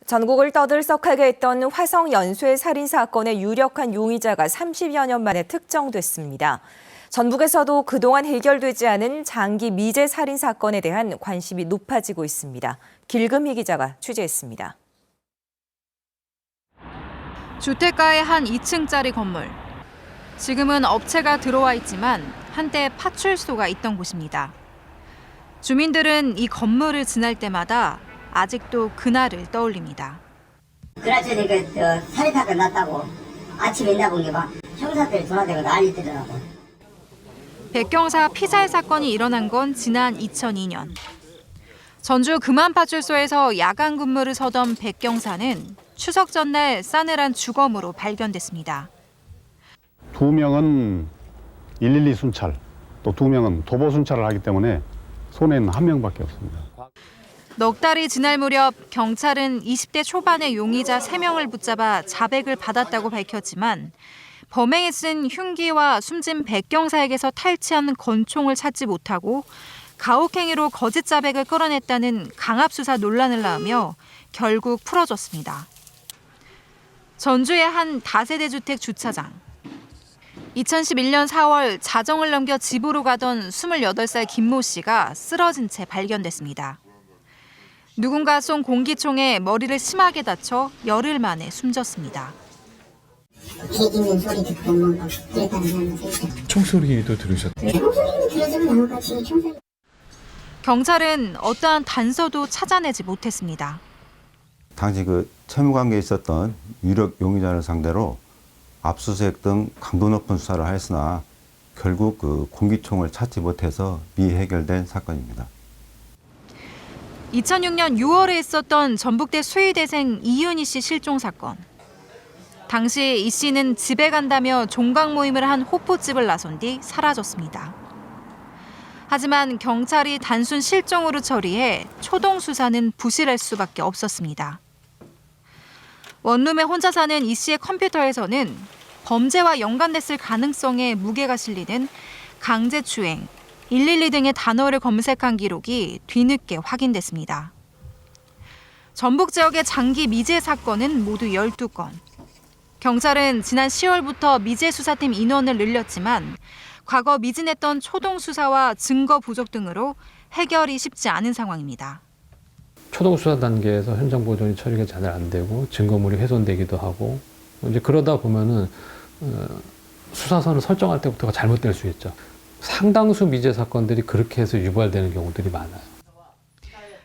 전국을 떠들썩하게 했던 화성 연쇄 살인 사건의 유력한 용의자가 30여 년 만에 특정됐습니다. 전북에서도 그동안 해결되지 않은 장기 미제 살인 사건에 대한 관심이 높아지고 있습니다. 길금희 기자가 취재했습니다. 주택가의 한 2층짜리 건물. 지금은 업체가 들어와 있지만 한때 파출소가 있던 곳입니다. 주민들은 이 건물을 지날 때마다 아직도 그날을 떠올립니다. 그날 저녁에 살인 사건 났다고 아침에 나본 게 막 형사들이 돌아다니고 난리더라고. 백경사 피살 사건이 일어난 건 지난 2002년. 전주 금암파출소에서 야간 근무를 서던 백경사는 추석 전날 싸늘한 주검으로 발견됐습니다. 2명은 112 순찰, 또 2명은 도보 순찰을 하기 때문에 손에는 1명밖에 없습니다. 넉 달이 지날 무렵 경찰은 20대 초반의 용의자 3명을 붙잡아 자백을 받았다고 밝혔지만 범행에 쓴 흉기와 숨진 백경사에게서 탈취한 권총을 찾지 못하고 가혹행위로 거짓 자백을 끌어냈다는 강압수사 논란을 낳으며 결국 풀어졌습니다. 전주의 한 다세대 주택 주차장. 2011년 4월 자정을 넘겨 집으로 가던 28살 김모 씨가 쓰러진 채 발견됐습니다. 누군가 쏜 공기총에 머리를 심하게 다쳐 열흘 만에 숨졌습니다. 개기는 소리 듣고 뭐 그랬다는 사람도 있죠. 총소리도 들으셨대요? 총소리도 들었으면 같이 총소리. 경찰은 어떠한 단서도 찾아내지 못했습니다. 당시 그 채무관계에 있었던 유력 용의자를 상대로 압수수색 등 강도 높은 수사를 하였으나 결국 그 공기총을 찾지 못해서 미해결된 사건입니다. 2006년 6월에 있었던 전북대 수의대생 이윤희 씨 실종 사건. 당시 이 씨는 집에 간다며 종각 모임을 한 호포집을 나선 뒤 사라졌습니다. 하지만 경찰이 단순 실종으로 처리해 초동 수사는 부실할 수밖에 없었습니다. 원룸에 혼자 사는 이 씨의 컴퓨터에서는 범죄와 연관됐을 가능성에 무게가 실리는 강제추행, 112 등의 단어를 검색한 기록이 뒤늦게 확인됐습니다. 전북 지역의 장기 미제 사건은 모두 12건. 경찰은 지난 10월부터 미제 수사팀 인원을 늘렸지만 과거 미진했던 초동 수사와 증거 부족 등으로 해결이 쉽지 않은 상황입니다. 초동 수사 단계에서 현장 보존이 처리가 잘 안 되고 증거물이 훼손되기도 하고 이제 그러다 보면은 수사선을 설정할 때부터가 잘못될 수 있죠. 상당수 미제 사건들이 그렇게 해서 유발되는 경우들이 많아요.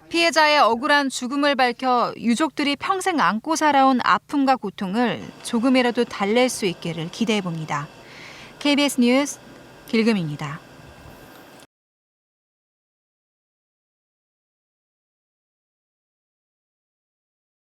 피해자의 억울한 죽음을 밝혀 유족들이 평생 안고 살아온 아픔과 고통을 조금이라도 달랠 수 있기를 기대해 봅니다. KBS 뉴스 길금입니다.